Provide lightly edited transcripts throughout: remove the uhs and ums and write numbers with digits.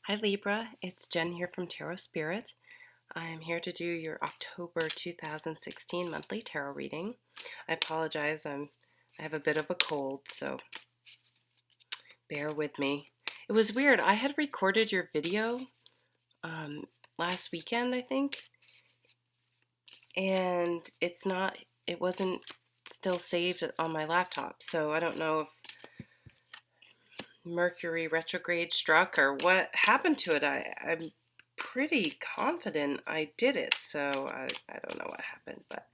Hi Libra, it's Jen here from Tarot Spirit. I am here to do your October 2016 monthly tarot reading. I apologize, I have a bit of a cold, so bear with me. It was weird, I had recorded your video last weekend, I think, and it wasn't still saved on my laptop, so I don't know if Mercury retrograde struck or what happened to it. I'm pretty confident I did it, so I don't know what happened, but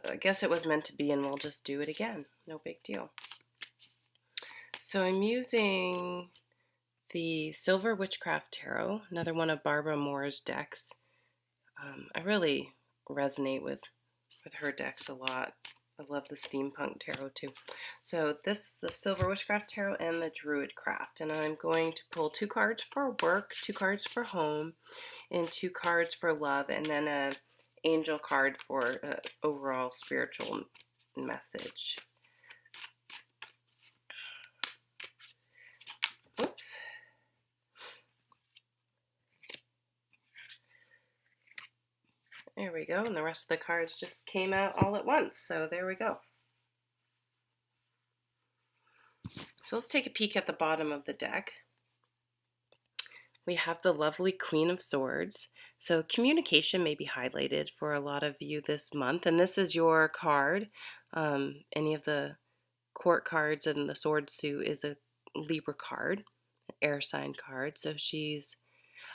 I guess it was meant to be and we'll just do it again. No big deal. So I'm using the Silver Witchcraft Tarot, another one of Barbara Moore's decks. I really resonate with her decks a lot. I love the steampunk tarot too. So the Silver Witchcraft Tarot and the Druid Craft. And I'm going to pull 2 cards for work, 2 cards for home, and 2 cards for love, and then a angel card for overall spiritual message. Oops. There we go, and the rest of the cards just came out all at once, so there we go. So let's take a peek at the bottom of the deck. We have the lovely Queen of Swords. So communication may be highlighted for a lot of you this month, and this is your card. Any of the court cards and the sword suit is a Libra card, an air sign card. So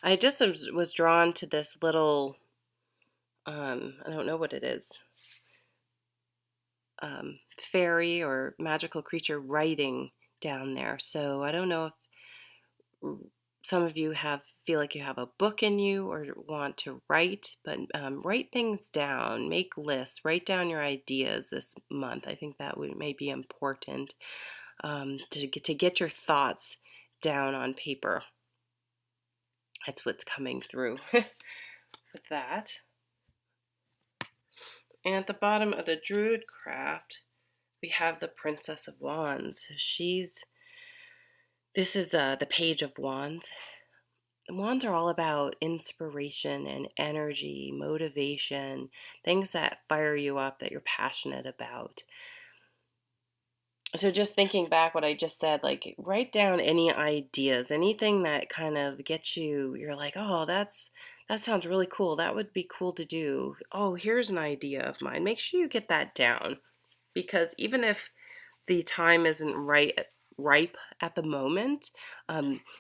I just was drawn to this little, I don't know what it is, fairy or magical creature writing down there. So I don't know if some of you feel like you have a book in you or want to write, but write things down, make lists, write down your ideas this month. I think that may be important to get your thoughts down on paper. That's what's coming through with that. And at the bottom of the Druid Craft, we have the Princess of Wands. This is the Page of Wands. Wands are all about inspiration and energy, motivation, things that fire you up, that you're passionate about. So just thinking back what I just said, like write down any ideas, anything that kind of gets you're like, oh, that sounds really cool. That would be cool to do. Oh, here's an idea of mine. Make sure you get that down, because even if the time isn't ripe at the moment,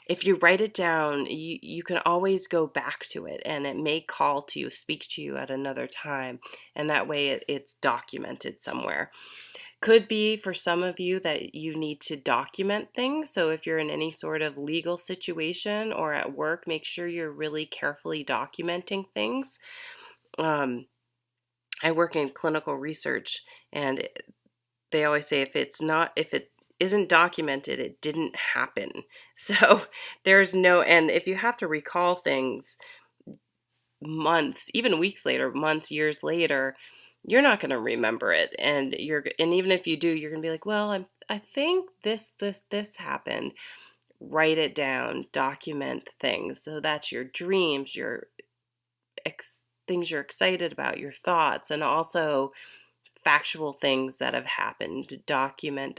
if you write it down, you can always go back to it, and it may call to you, speak to you at another time, and that way it's documented somewhere. Could be for some of you that you need to document things. So if you're in any sort of legal situation or at work, make sure you're really carefully documenting things. I work in clinical research, and they always say if it isn't documented, it didn't happen. So and if you have to recall things months, even weeks later, months, years later, you're not going to remember it. And even if you do, you're going to be like, well, I think this happened. Write it down, document things. So that's your dreams, your things you're excited about, your thoughts, and also factual things that have happened. Document.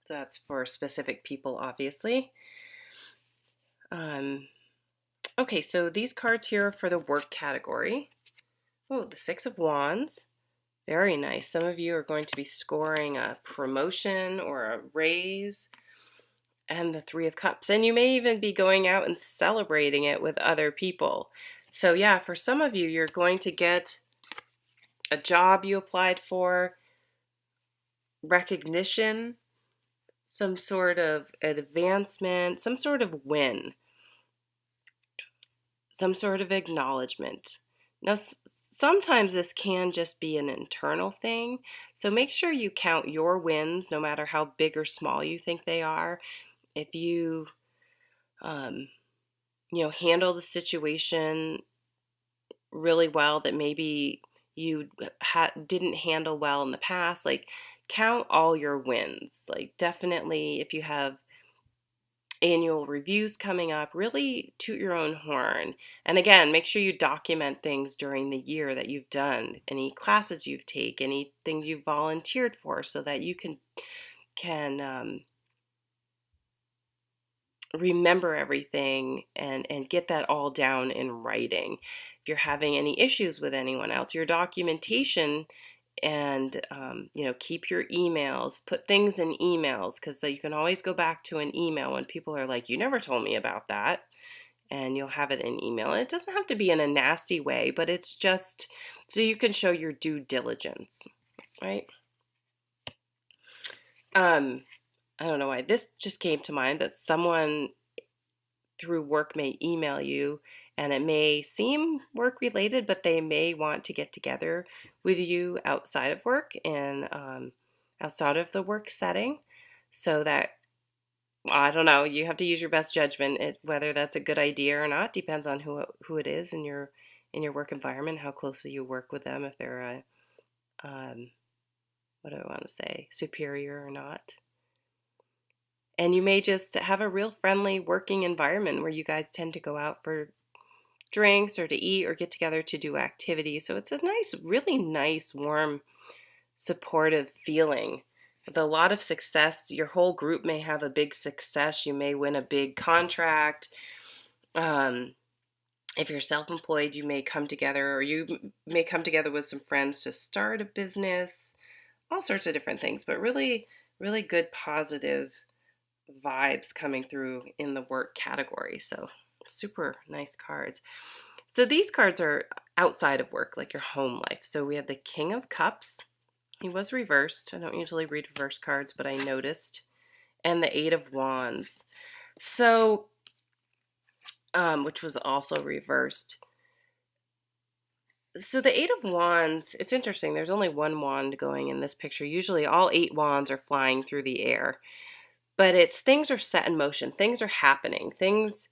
That's for specific people, obviously. Okay, so these cards here are for the work category. Oh, the Six of Wands. Very nice. Some of you are going to be scoring a promotion or a raise. And the Three of Cups. And you may even be going out and celebrating it with other people. So yeah, for some of you, you're going to get a job you applied for, recognition, some sort of advancement, some sort of win, some sort of acknowledgement. Now, sometimes this can just be an internal thing, so make sure you count your wins, no matter how big or small you think they are. If you, handle the situation really well that maybe you didn't handle well in the past, like count all your wins. Like, definitely, if you have annual reviews coming up, really toot your own horn. And again, make sure you document things during the year that you've done, any classes you've taken, anything you've volunteered for, so that you can remember everything and get that all down in writing. If you're having any issues with anyone else, your documentation, and keep your emails, put things in emails, because you can always go back to an email when people are like, you never told me about that, and you'll have it in email. And it doesn't have to be in a nasty way, but it's just so you can show your due diligence, right? I don't know why this just came to mind, but someone through work may email you, and it may seem work related, but they may want to get together with you outside of work and outside of the work setting. So that, I don't know, you have to use your best judgment. Whether that's a good idea or not depends on who it is in your work environment, how closely you work with them, if they're a what do I want to say, superior or not. And you may just have a real friendly working environment where you guys tend to go out for drinks or to eat or get together to do activities. So it's a nice, really nice, warm, supportive feeling. With a lot of success, your whole group may have a big success. You may win a big contract. If you're self-employed, you may come together, or you may come together with some friends to start a business, all sorts of different things, but really, really good positive vibes coming through in the work category. So super nice cards. So these cards are outside of work, like your home life. So we have the King of Cups. He was reversed. I don't usually read reverse cards, but I noticed. And the Eight of Wands. So, which was also reversed. So the Eight of Wands, it's interesting. There's only one wand going in this picture. Usually all 8 wands are flying through the air. But it's things are set in motion. Things are happening. Things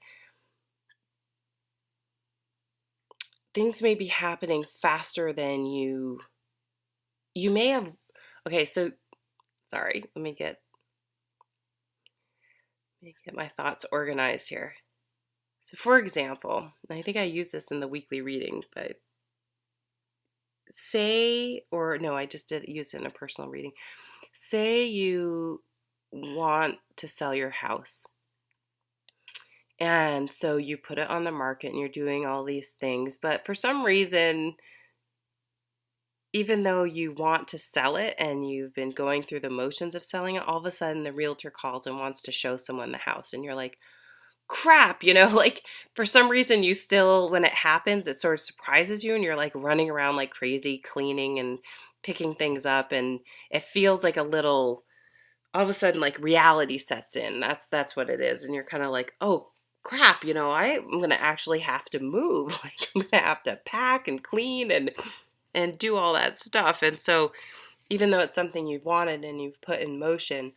may be happening faster than you may have. Okay, so sorry, let me get my thoughts organized here. So for example, I think I use this in the weekly reading, but I just did use it in a personal reading. Say you want to sell your house. And so you put it on the market and you're doing all these things, but for some reason, even though you want to sell it and you've been going through the motions of selling it, all of a sudden the realtor calls and wants to show someone the house. And you're like, crap, like for some reason you still, when it happens, it sort of surprises you and you're like running around like crazy, cleaning and picking things up. And it feels like a little, all of a sudden, like reality sets in. That's what it is. And you're kind of like, oh, crap, I'm going to actually have to move. Like, I'm going to have to pack and clean and do all that stuff. And so even though it's something you've wanted and you've put in motion,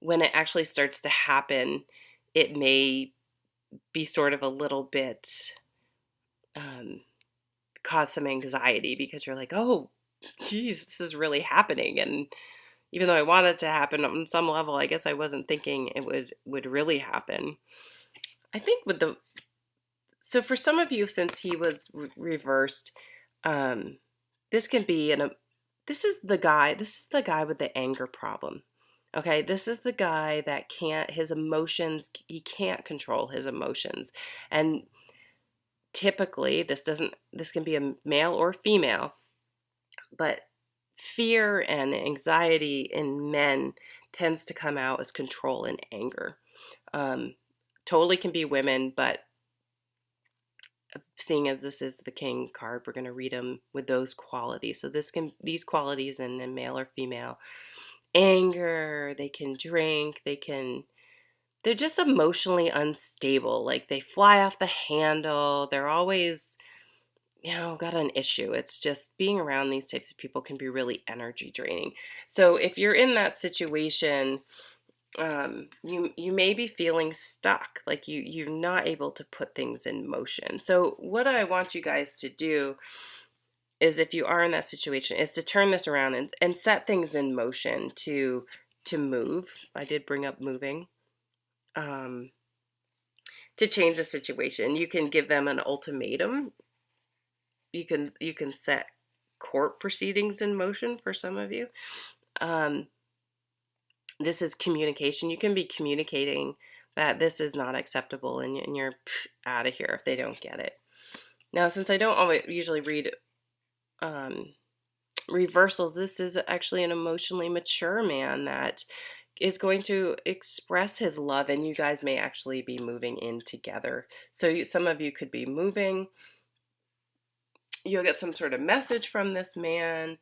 when it actually starts to happen, it may be sort of a little bit, cause some anxiety, because you're like, oh, geez, this is really happening. And even though I want it to happen on some level, I guess I wasn't thinking it would really happen. I think so for some of you, since he was reversed, this can be this is the guy with the anger problem. Okay, this is the guy that he can't control his emotions. And typically this can be a male or female, but fear and anxiety in men tends to come out as control and anger. Totally can be women, but seeing as this is the King card, we're going to read them with those qualities. So these qualities in male or female. Anger, they can drink, they're just emotionally unstable. Like they fly off the handle. They're always, got an issue. It's just being around these types of people can be really energy draining. So if you're in that situation, you may be feeling stuck, like you're not able to put things in motion. So what I want you guys to do is, if you are in that situation, is to turn this around and set things in motion to move. I did bring up moving. To change the situation. You can give them an ultimatum. You can set court proceedings in motion for some of you. This is communication. You can be communicating that this is not acceptable, and you're out of here if they don't get it. Now, since I don't always usually read reversals, this is actually an emotionally mature man that is going to express his love, and you guys may actually be moving in together. So some of you could be moving. You'll get some sort of message from this man,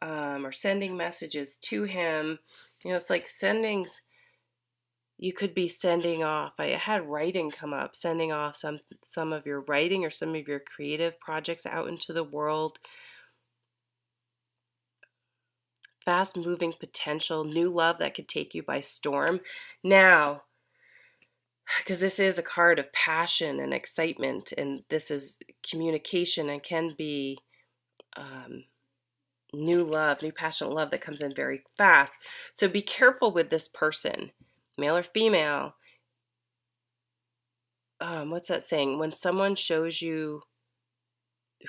or sending messages to him. It's like sendings. You could be sending off. I had writing come up, sending off some of your writing or some of your creative projects out into the world. Fast moving potential, new love that could take you by storm. Now, because this is a card of passion and excitement, and this is communication, and can be new love, new passionate love that comes in very fast. So be careful with this person, male or female. What's that saying? When someone shows you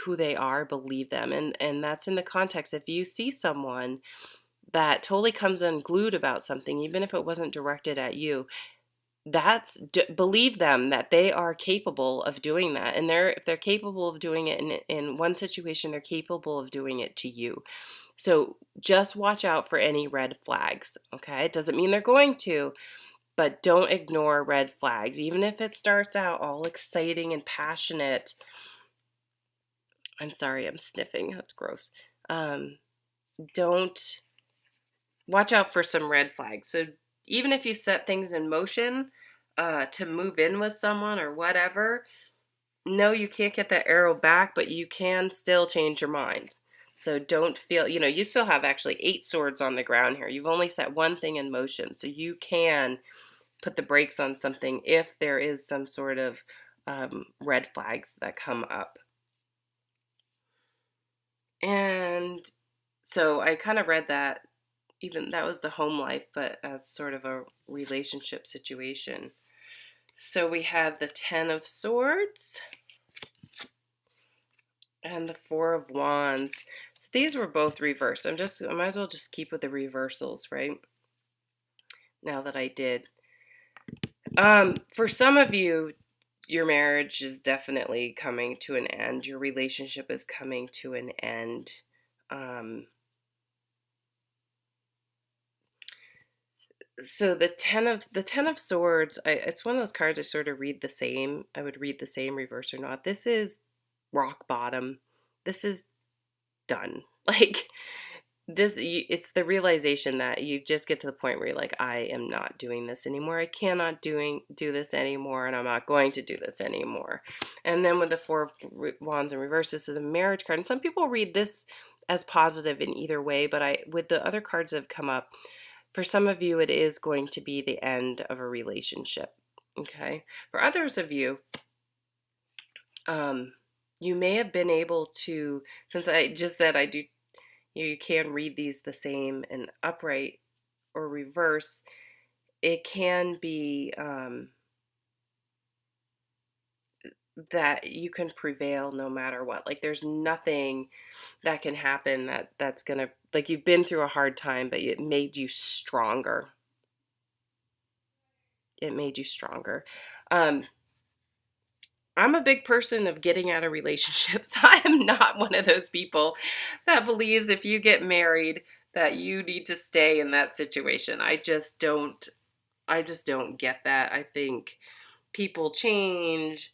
who they are, believe them. And that's in the context. If you see someone that totally comes unglued about something, even if it wasn't directed at you, believe them that they are capable of doing that. And if they're capable of doing it in one situation, they're capable of doing it to you. So just watch out for any red flags, okay? It doesn't mean they're going to, but don't ignore red flags. Even if it starts out all exciting and passionate. I'm sorry, I'm sniffing. That's gross. Don't watch out for some red flags. So even if you set things in motion to move in with someone or whatever, no, you can't get that arrow back, but you can still change your mind. So don't feel, you still have actually 8 swords on the ground here. You've only set one thing in motion. So you can put the brakes on something if there is some sort of red flags that come up. And so I kind of read that, even that was the home life, but as sort of a relationship situation. So we had the 10 of Swords and the 4 of Wands. So these were both reversed. I might as well just keep with the reversals, right? Now that I did. For some of you, your marriage is definitely coming to an end. Your relationship is coming to an end. So the 10 of Swords, it's one of those cards I sort of read the same. I would read the same reverse or not. This is rock bottom. This is done. Like it's the realization that you just get to the point where you're like, I am not doing this anymore. I cannot do this anymore, and I'm not going to do this anymore. And then with the 4 of Wands in reverse, this is a marriage card. And some people read this as positive in either way, but with the other cards that have come up, for some of you, it is going to be the end of a relationship. Okay. For others of you, you may have been able to, since I just said you can read these the same in upright or reverse. It can be that you can prevail no matter what. Like there's nothing that can happen that's gonna, like, you've been through a hard time, but it made you stronger. It made you stronger. I'm a big person of getting out of relationships. I am not one of those people that believes if you get married that you need to stay in that situation. I just don't get that. I think people change.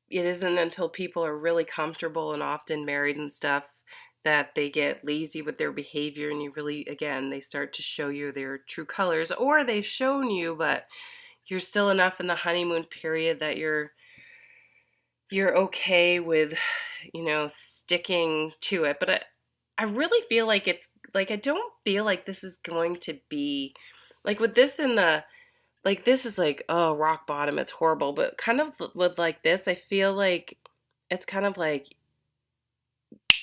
It isn't until people are really comfortable and often married and stuff that they get lazy with their behavior, and they start to show you their true colors, or they've shown you, but you're still enough in the honeymoon period that you're okay with, sticking to it. But I really feel like I don't feel like this is going to be, like with this in the like this is like, oh, rock bottom, it's horrible, but kind of with like this, I feel like it's kind of like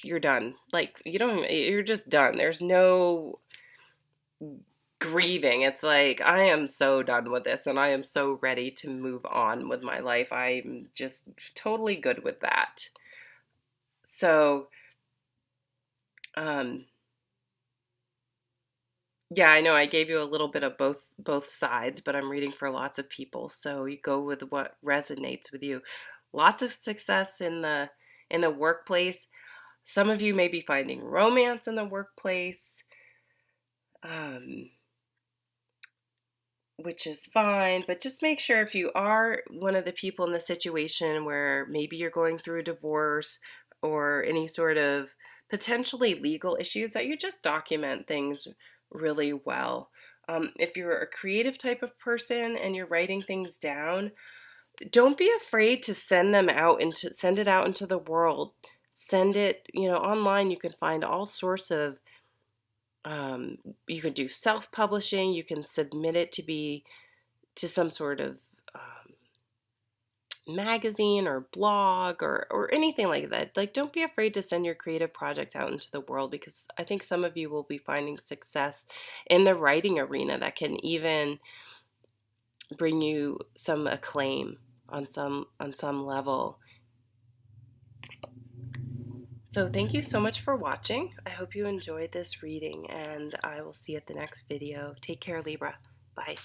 you're done. Like you don't, you're just done. There's no grieving. It's like I am so done with this and I am so ready to move on with my life. I'm just totally good with that. So, um yeah, I know I gave you a little bit of both sides, but I'm reading for lots of people, so you go with what resonates with you. Lots of success in the workplace. Some of you may be finding romance in the workplace. Um which is fine, but just make sure if you are one of the people in the situation where maybe you're going through a divorce or any sort of potentially legal issues, that you just document things really well. If you're a creative type of person and you're writing things down, don't be afraid to send it out into the world. Send it, online. You can find all sorts of um, you can do self-publishing. You can submit it to some sort of magazine or blog or anything like that. Like, don't be afraid to send your creative project out into the world, because I think some of you will be finding success in the writing arena that can even bring you some acclaim on some level. So thank you so much for watching. I hope you enjoyed this reading, and I will see you at the next video. Take care, Libra. Bye.